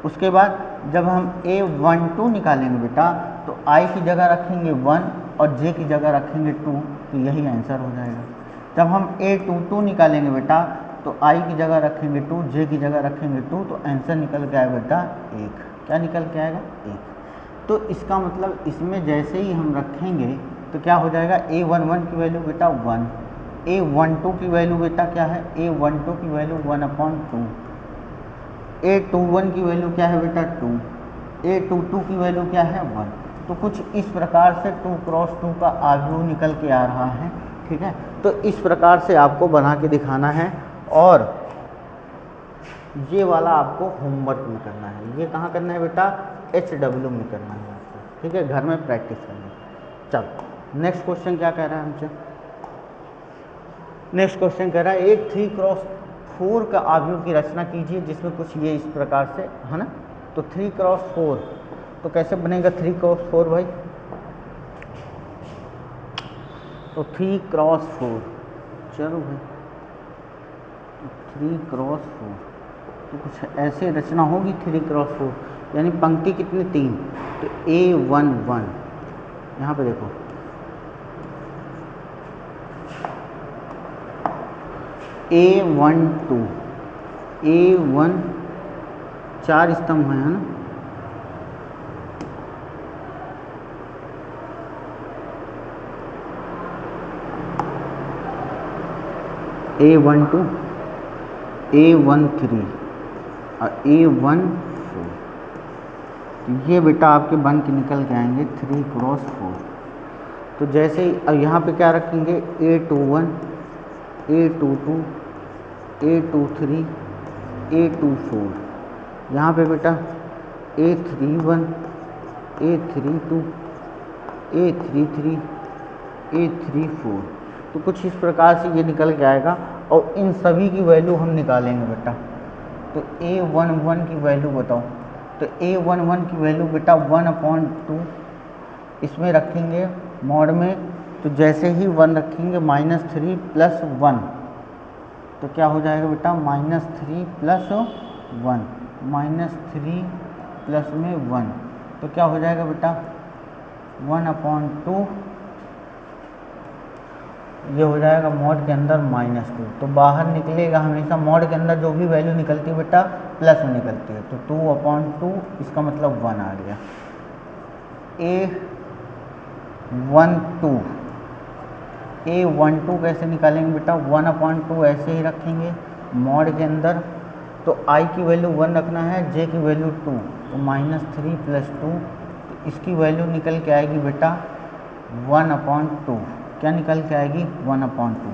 उसके बाद जब हम A12 निकालेंगे बेटा तो i की जगह रखेंगे 1 और j की जगह रखेंगे 2। तो यही आंसर हो जाएगा। जब हम A22 निकालेंगे बेटा तो i की जगह रखेंगे 2, j की जगह रखेंगे 2। तो आंसर निकल के आएगा बेटा 1। क्या निकल के आएगा 1। तो इसका मतलब इसमें जैसे ही हम रखेंगे तो क्या हो जाएगा A11 की वैल्यू बेटा 1, A12 की वैल्यू बेटा क्या है A12 की वैल्यू 1 अपॉन 2, A21 की वैल्यू क्या है बेटा 2, A22 की वैल्यू क्या है 1। तो कुछ इस प्रकार से 2 क्रॉस 2 का आव्यूह निकल के आ रहा है। ठीक है, तो इस प्रकार से आपको बना के दिखाना है और ये वाला आपको होमवर्क में करना है। ये कहाँ करना है बेटा HW में करना है आपको। ठीक है, घर में प्रैक्टिस करना है। चलो नेक्स्ट क्वेश्चन क्या कह रहा है हमसे। नेक्स्ट क्वेश्चन कह रहा है एक 3 क्रॉस 4 का आव्यूह की रचना कीजिए जिसमें कुछ ये इस प्रकार से है ना। तो 3 क्रॉस 4 तो कैसे बनेगा 3 क्रॉस 4 भाई। तो 3 क्रॉस 4 चलो भाई 3 क्रॉस 4 तो कुछ ऐसे रचना होगी 3 क्रॉस 4 यानी पंक्ति कितनी 3। तो A11 यहाँ पे देखो A12 A1 4 स्तंभ है ना। A12 A13 और A14 ये बेटा आपके बन के निकल के आएंगे 3 क्रॉस 4। तो जैसे ही अब यहाँ पे क्या रखेंगे A21 A22 A23 A24। यहाँ पे बेटा A31 A32 A33 A34। तो कुछ इस प्रकार से ये निकल के आएगा और इन सभी की वैल्यू हम निकालेंगे बेटा। तो A11 की वैल्यू बताओ। तो A11 की वैल्यू बेटा 1/2 इसमें रखेंगे मॉड में। तो जैसे ही 1 रखेंगे -3 प्लस 1 तो क्या हो जाएगा बेटा -3 प्लस 1 -3 प्लस में 1 तो क्या हो जाएगा बेटा 1/2 ये हो जाएगा मॉड के अंदर -2। तो बाहर निकलेगा हमेशा मॉड के अंदर जो भी वैल्यू निकलती है बेटा प्लस में निकलती है, तो 2/2 इसका मतलब 1 आ गया। A12 कैसे निकालेंगे बेटा, 1/2 ऐसे ही रखेंगे मॉड के अंदर, तो I की वैल्यू 1 रखना है, J की वैल्यू 2, तो -3 + 2, तो इसकी वैल्यू निकल के आएगी बेटा 1/2। क्या निकल के आएगी 1/2।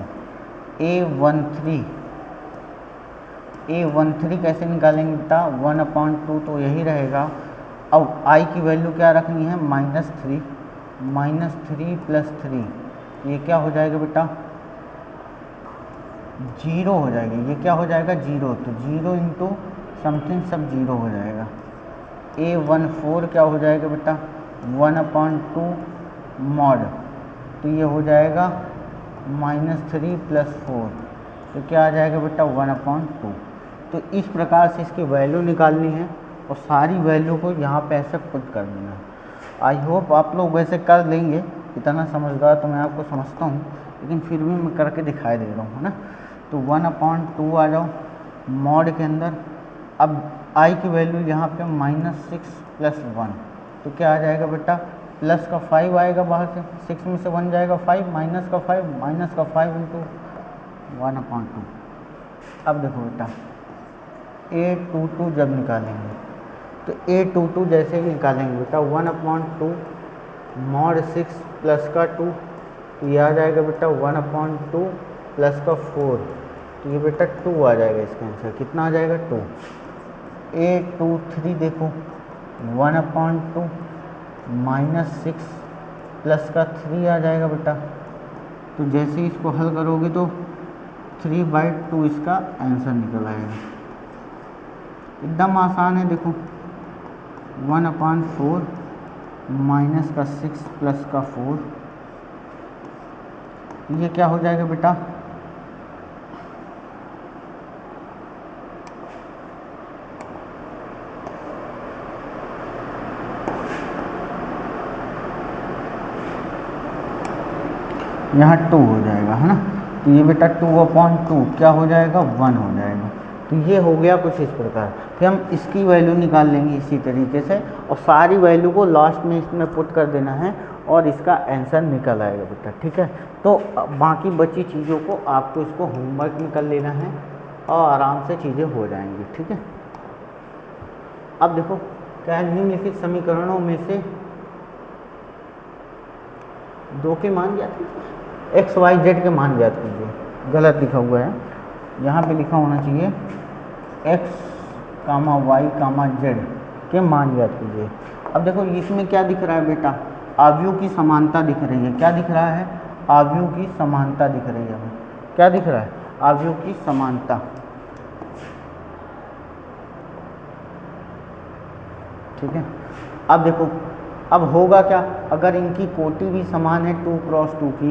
A13 कैसे निकालेंगे बेटा, 1/2 तो यही रहेगा। अब I की वैल्यू क्या रखनी है, -3 + 3, ये क्या हो जाएगा बेटा 0 हो जाएगी। ये क्या हो जाएगा 0, तो 0 × समथिंग सब 0 हो जाएगा। A14 क्या हो जाएगा बेटा 1/2 मॉड, तो ये हो जाएगा -3 + 4, तो क्या आ जाएगा बेटा 1/2। तो इस प्रकार से इसकी वैल्यू निकालनी है और सारी वैल्यू को यहाँ पे ऐसे पुट कर देना है। आई होप आप लोग वैसे कर लेंगे, इतना समझदार तो मैं आपको समझता हूँ, लेकिन फिर भी मैं करके दिखाई दे रहा हूँ, है ना। तो 1/2 आ जाओ मॉड के अंदर। अब I की वैल्यू यहाँ पे -6 + 1, तो क्या आ जाएगा बेटा प्लस का 5 आएगा बाहर से, 6 में से 1 जाएगा 5, -5 × 1/2। अब देखो बेटा A22 जब निकालेंगे, तो A22 जैसे ही निकालेंगे बेटा 1/2 मॉड 6 प्लस का 2, तो ये आ जाएगा बेटा 1/2 प्लस का 4, तो ये बेटा 2 आ जाएगा। इसका आंसर कितना आ जाएगा 2। A23 देखो 1/2 -6 प्लस का 3 आ जाएगा बेटा, तो जैसे ही इसको हल करोगे तो 3/2 इसका आंसर निकल आएगा। एकदम आसान है, देखो 1/4 -6 प्लस का 4, ये क्या हो जाएगा बेटा यहाँ 2 हो जाएगा, है ना। तो ये बेटा 2/2 क्या हो जाएगा 1 हो जाएगा। तो ये हो गया कुछ इस प्रकार। फिर हम इसकी वैल्यू निकाल लेंगे इसी तरीके से, और सारी वैल्यू को लास्ट में इसमें पुट कर देना है और इसका आंसर निकल आएगा बेटा, ठीक है। तो बाकी बची चीज़ों को आपको इसको होमवर्क में कर लेना है और आराम से चीज़ें हो जाएंगी, ठीक है। अब देखो क्या है, निम्नलिखित समीकरणों में से 2 के मान ज्ञात कीजिए, x y z के मान ज्ञात कीजिए। गलत लिखा हुआ है, यहाँ पे लिखा होना चाहिए x, y, z के मान ज्ञात कीजिए। अब देखो इसमें क्या दिख रहा है बेटा, आव्यूह की समानता दिख रही है। क्या दिख रहा है, आव्यूह की समानता दिख रही है हमें। क्या दिख रहा है, आव्यूह की समानता, ठीक है। अब देखो अब होगा क्या, अगर इनकी कोटि भी समान है 2 × 2 की,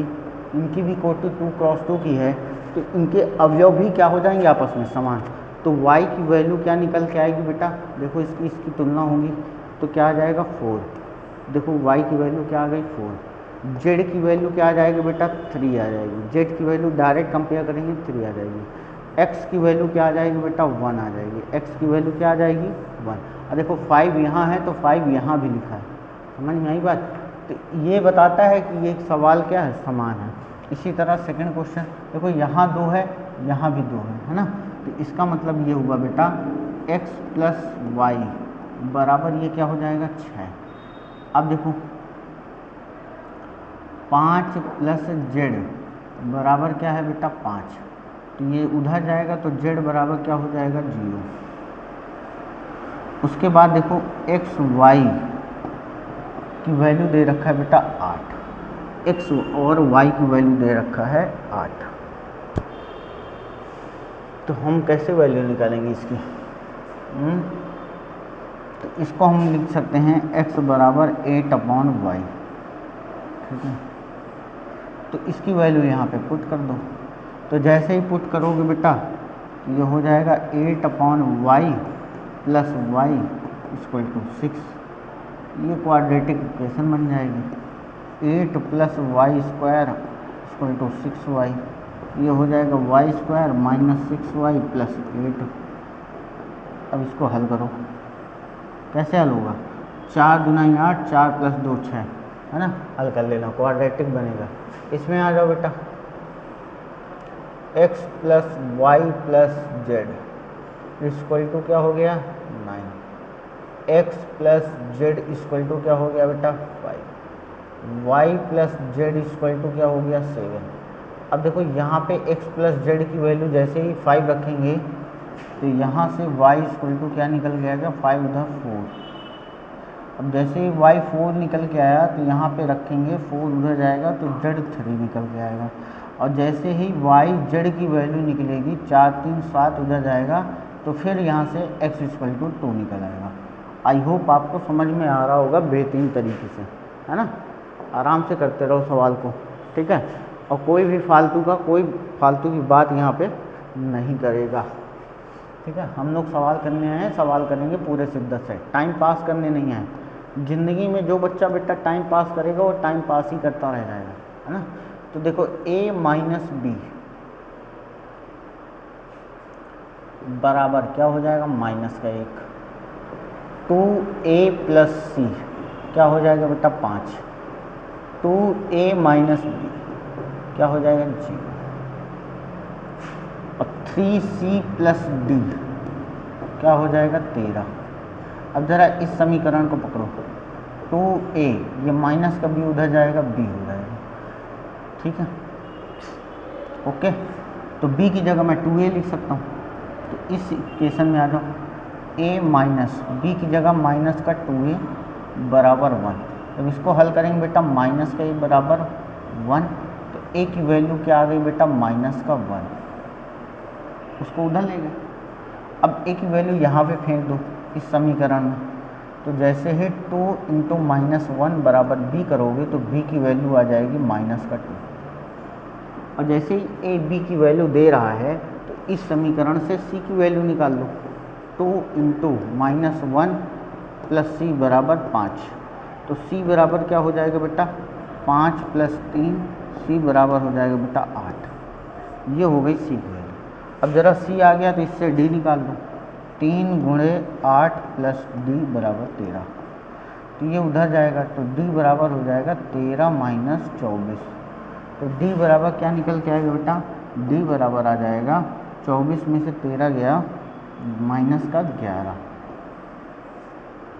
इनकी भी कोटि 2 × 2 की है, तो इनके अवयव भी क्या हो जाएंगे आपस में समान। तो y की वैल्यू क्या निकल के आएगी बेटा, देखो इसकी तुलना होगी तो क्या आ जाएगा 4। देखो y की वैल्यू क्या आ गई 4। z की वैल्यू क्या आ जाएगी बेटा 3 आ जाएगी। z की वैल्यू डायरेक्ट कंपेयर करेंगे 3 आ जाएगी। x की वैल्यू क्या आ जाएगी बेटा 1 आ जाएगी। x की वैल्यू क्या आ जाएगी 1। और देखो 5 यहाँ है तो 5 यहाँ भी लिखा है, समझ में आई बात। तो ये बताता है कि ये सवाल क्या है, समान है। इसी तरह सेकंड क्वेश्चन देखो, यहाँ 2 है यहाँ भी 2 है ना। तो इसका मतलब ये हुआ बेटा x + y बराबर ये क्या हो जाएगा 6। अब देखो 5 + z बराबर क्या है बेटा 5, तो ये उधर जाएगा तो z बराबर क्या हो जाएगा 0। उसके बाद देखो x y की वैल्यू दे रखा है बेटा 8, x और y की वैल्यू दे रखा है 8। तो हम कैसे वैल्यू निकालेंगे इसकी, तो इसको हम लिख सकते हैं x बराबर 8/y, ठीक है। तो इसकी वैल्यू यहाँ पे पुट कर दो, तो जैसे ही पुट करोगे बेटा ये हो जाएगा 8/y + y = 6। ये क्वाड्रेटिक इक्वेशन बन जाएगी। 8 + y² = 6y, ये हो जाएगा y² - 6y + 8 अब इसको हल करो, कैसे हल होगा, 4 दूनी 8, 4 + 2 6, है ना, हल कर लेना, क्वाड्रेटिक बनेगा। इसमें आ जाओ बेटा, x + y + z equal to क्या हो गया 9, x + z इक्वल टू क्या हो गया बेटा 5, y + z इक्वल टू क्या हो गया 7। अब देखो यहाँ पे x + z की वैल्यू जैसे ही 5 रखेंगे तो यहाँ से y इक्वल टू क्या निकल के आएगा 5 उधर 4। अब जैसे ही y 4 निकल के आया तो यहाँ पे रखेंगे 4 उधर जाएगा तो z 3 निकल के आएगा। और जैसे ही y z की वैल्यू निकलेगी 4 3 7 उधर जाएगा तो फिर यहाँ से x इक्वल टू 2 निकल आएगा। आई होप आपको समझ में आ रहा होगा बेहतरीन तरीके से, है ना। आराम से करते रहो सवाल को, ठीक है। और कोई फालतू की बात यहाँ पे नहीं करेगा, ठीक है। हम लोग सवाल करने आए हैं, सवाल करेंगे पूरे शिद्दत से, टाइम पास करने नहीं आए। ज़िंदगी में जो बच्चा बेटा टाइम पास करेगा वो टाइम पास ही करता रह जाएगा, है ना। तो देखो a - b बराबर क्या हो जाएगा -1, 2a + c क्या हो जाएगा बेटा 5, 2a - b क्या हो जाएगा 0, और 3c + d क्या हो जाएगा 13। अब ज़रा इस समीकरण को पकड़ो, 2a ये माइनस का b उधर जाएगा, b हो जाएगा, ठीक है, ओके। तो b की जगह मैं 2a लिख सकता हूँ। तो इस इक्वेशन में आ जाओ, a - b की जगह माइनस का 2a बराबर 1। जब इसको हल करेंगे बेटा माइनस का a बराबर 1, तो a की वैल्यू क्या आ गई बेटा -1, उसको उधर ले गए। अब a की वैल्यू यहाँ पे फेंक दो इस समीकरण में, तो जैसे ही 2 × -1 बराबर b करोगे तो b की वैल्यू आ जाएगी -2। और जैसे ही a b की वैल्यू दे रहा है तो इस समीकरण से c की वैल्यू निकाल लो, 2 × -1 + c बराबर 5। तो c बराबर क्या हो जाएगा बेटा 5 + 3, c बराबर हो जाएगा बेटा 8। ये हो गई c की वैल्यू। अब ज़रा c आ गया तो इससे d निकाल दो, 3 × 8 + d बराबर 13। तो ये उधर जाएगा तो d बराबर हो जाएगा 13 - 24। तो d बराबर क्या निकल के आएगा बेटा, d बराबर आ जाएगा 24 में से 13 गया -11,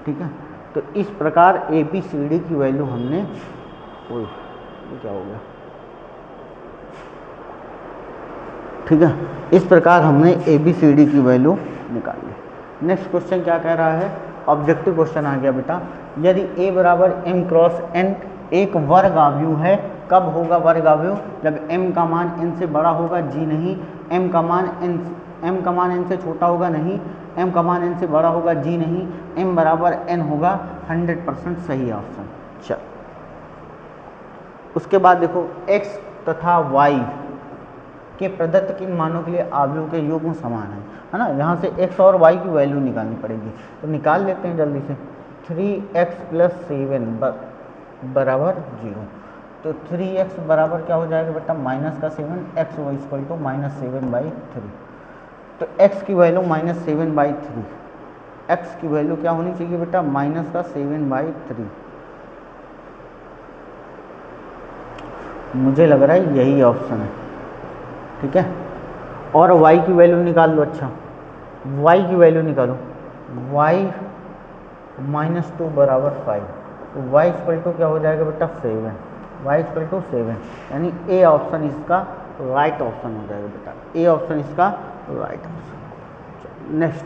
ठीक है। तो इस प्रकार ABCD की वैल्यू हमने, ये क्या हो गया, ठीक है, इस प्रकार हमने ABCD की वैल्यू निकाल ली। नेक्स्ट क्वेश्चन क्या कह रहा है, ऑब्जेक्टिव क्वेश्चन आ गया बेटा, यदि A बराबर m × n एक वर्ग आव्यूह है, कब होगा वर्ग आव्यूह, जब m का मान n से बड़ा होगा, जी नहीं, m का मान n से छोटा होगा, नहीं, m का मान n से बड़ा होगा, जी नहीं, m बराबर n होगा, 100% सही ऑप्शन। चल उसके बाद देखो x तथा y के प्रदत्त किन मानों के लिए आव्यूह के युग्म समान है ना। यहाँ से x और y की वैल्यू निकालनी पड़ेगी, तो निकाल लेते हैं जल्दी से। 3x + 7 बराबर 0, तो 3x बराबर क्या हो जाएगा बेटा -7, x इक्वल टू -7/3। तो x की वैल्यू -7/3, x की वैल्यू क्या होनी चाहिए बेटा -7/3। मुझे लग रहा है यही ऑप्शन है, ठीक है। और y की वैल्यू निकाल लो, अच्छा y की वैल्यू निकालो, y -2 बराबर 5, तो y इक्वल टू क्या हो जाएगा बेटा 7, y इक्वल टू 7, यानी ए ऑप्शन इसका राइट ऑप्शन हो जाएगा बेटा, ए ऑप्शन इसका राइट ऑप्शन। नेक्स्ट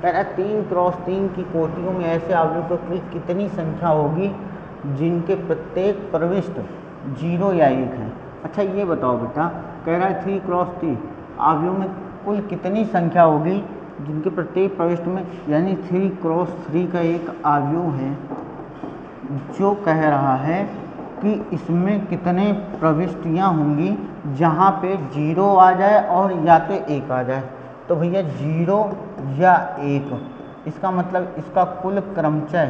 कह रहा है 3 × 3 की कोटियों में ऐसे आव्यूहों की कितनी संख्या होगी जिनके प्रत्येक प्रविष्ट 0 या 1 है। अच्छा ये बताओ बेटा, कह रहा है 3 × 3 आव्यूहों में कुल कितनी संख्या होगी जिनके प्रत्येक प्रविष्ट में, यानी 3 × 3 का एक आव्यूह है जो कह रहा है कि इसमें कितने प्रविष्टियां होंगी जहां पे 0 आ जाए और या तो 1 आ जाए। तो भैया 0 या 1, इसका मतलब इसका कुल क्रमचय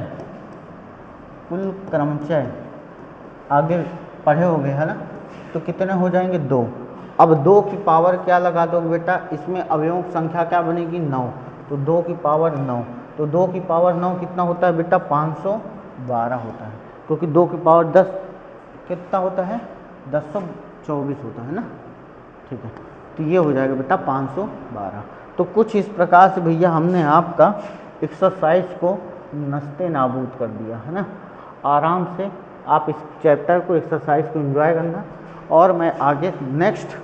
आगे पढ़े होंगे, है ना। तो कितने हो जाएंगे 2। अब 2 की पावर क्या लगा दोगे बेटा, इसमें अवयवों की संख्या क्या बनेगी 9, तो तो 2 की पावर 9, तो 2 की पावर 9 कितना होता है बेटा 512 होता है, क्योंकि 2 की पावर 10 कितना होता है 1024 होता है ना। ठीक है, तो ये हो जाएगा बेटा 512। तो कुछ इस प्रकार से भैया हमने आपका एक्सरसाइज को नस्ते नाबूद कर दिया है ना। आराम से आप इस चैप्टर को एक्सरसाइज को एंजॉय करना, और मैं आगे नेक्स्ट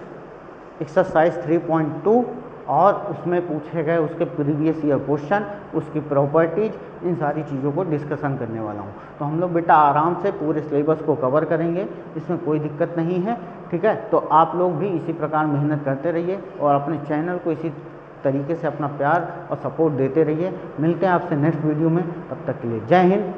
एक्सरसाइज 3.2 और उसमें पूछे गए उसके प्रीवियस ईयर क्वेश्चन, उसकी प्रॉपर्टीज, इन सारी चीज़ों को डिस्कशन करने वाला हूँ। तो हम लोग बेटा आराम से पूरे सिलेबस को कवर करेंगे, इसमें कोई दिक्कत नहीं है। ठीक है, तो आप लोग भी इसी प्रकार मेहनत करते रहिए और अपने चैनल को इसी तरीके से अपना प्यार और सपोर्ट देते रहिए। मिलते हैं आपसे नेक्स्ट वीडियो में, तब तक के लिए जय हिंद।